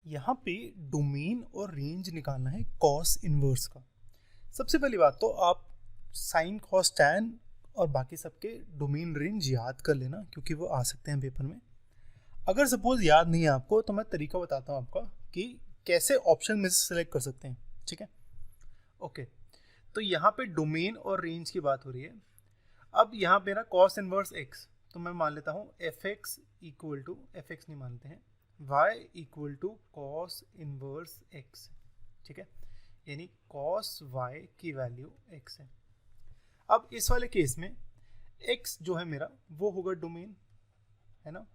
यहाँ पे डोमेन और रेंज निकालना है कॉस इनवर्स का। सबसे पहली बात तो आप साइन कॉस टैन और बाकी सबके डोमेन रेंज याद कर लेना, क्योंकि वो आ सकते हैं पेपर में। अगर सपोज याद नहीं है आपको तो मैं तरीका बताता हूँ आपका कि कैसे ऑप्शन में से सेलेक्ट कर सकते हैं। ठीक है, ओके। तो यहाँ पे डोमेन और रेंज की बात हो रही है। अब यहाँ पे ना कॉस इनवर्स एक्स, तो मैं मान लेता हूँ F X equal to, F X नहीं मानते हैं, y equal to cos inverse x। ठीक है, यानी कॉस y की वैल्यू x है। अब इस वाले केस में x जो है मेरा वो होगा डोमेन, है ना,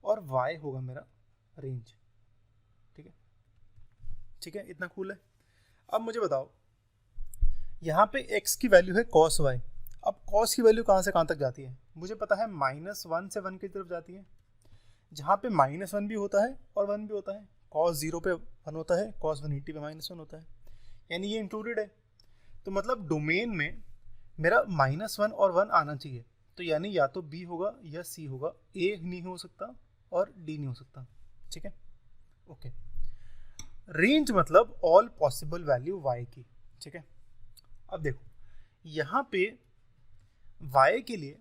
और y होगा मेरा रेंज। ठीक है, ठीक है, इतना कूल है। अब मुझे बताओ, यहाँ पे x की वैल्यू है कॉस y। अब कॉस की वैल्यू कहाँ से कहाँ तक जाती है? मुझे पता है -1 से 1 की तरफ जाती है, जहाँ पे -1 भी होता है और 1 भी होता है। cos 0 पे 1 होता है, cos 180 पे -1 होता है, यानी ये इंक्लूडेड है। तो मतलब डोमेन में मेरा -1 और 1 आना चाहिए। तो यानी या तो B होगा या C होगा, A नहीं हो सकता और D नहीं हो सकता। ठीक है, ओके। रेंज मतलब ऑल पॉसिबल वैल्यू y की। ठीक है, अब देखो यहाँ पे y के लिए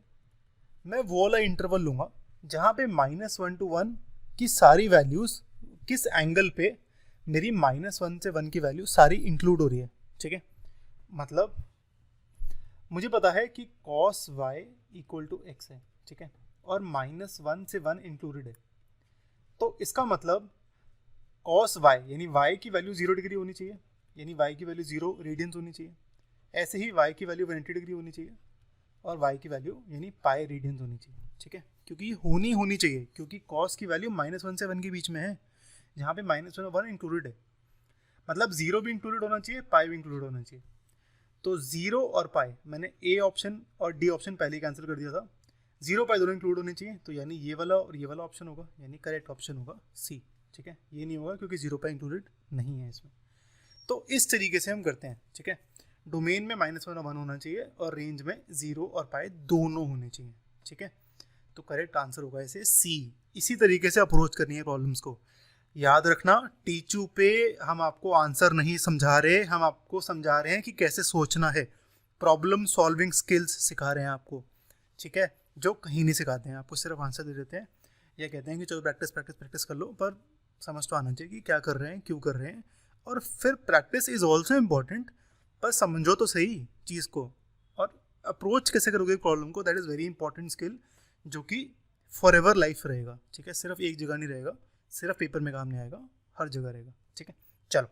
मैं वो वाला इंटरवल लूंगा जहाँ पे -1 to 1 की सारी वैल्यूज किस एंगल पे मेरी -1 से 1 की वैल्यू सारी इंक्लूड हो रही है। ठीक है, मतलब मुझे पता है कि cos y equal to x है। ठीक है, और -1 से 1 इंक्लूडेड है। तो इसका मतलब cos y यानी y की वैल्यू 0 डिग्री होनी चाहिए, यानी y की वैल्यू 0 रेडियंस होनी चाहिए। ऐसे ही y की वैल्यू 180 डिग्री होनी चाहिए और y की वैल्यू यानी पाई रेडियंस होनी चाहिए। ठीक है, क्योंकि ये होनी चाहिए, क्योंकि cos की वैल्यू -1 से 1 के बीच में है, जहाँ पे -1 और 1 इंक्लूडेड है। मतलब 0 भी इंक्लूडेड होना चाहिए, पाई भी इंक्लूडेड होना चाहिए। तो 0 और पाई, मैंने ए ऑप्शन और डी ऑप्शन पहले ही कैंसिल कर दिया था। 0 पाई दोनों इंक्लूड होने चाहिए, तो यानी ये वाला और ये वाला ऑप्शन होगा, यानी करेक्ट ऑप्शन होगा सी। ठीक है, ये नहीं होगा क्योंकि 0 पाई इंक्लूडेड नहीं है इसमें। तो इस तरीके से हम करते हैं। ठीक है, डोमेन में -1 और 1 होना चाहिए और रेंज में 0 और पाई दोनों होने चाहिए। ठीक है, तो करेक्ट आंसर होगा इसे सी। इसी तरीके से अप्रोच करनी है प्रॉब्लम्स को। याद रखना, टीचू पे हम आपको आंसर नहीं समझा रहे, हम आपको समझा रहे हैं कि कैसे सोचना है। प्रॉब्लम सॉल्विंग स्किल्स सिखा रहे हैं आपको। ठीक है, जो कहीं नहीं सिखाते हैं आपको, सिर्फ आंसर दे देते हैं या कहते हैं कि चलो प्रैक्टिस प्रैक्टिस प्रैक्टिस कर लो, पर समझ तो आना चाहिए कि क्या कर रहे हैं, क्यों कर रहे हैं। और फिर प्रैक्टिस इज ऑल्सो इम्पॉर्टेंट, पर समझो तो सही चीज़ को, और अप्रोच कैसे करोगे प्रॉब्लम को, that is very important skill, जो कि फॉर एवर लाइफ रहेगा। ठीक है, सिर्फ एक जगह नहीं रहेगा, सिर्फ पेपर में काम नहीं आएगा, हर जगह रहेगा। ठीक है, चलो।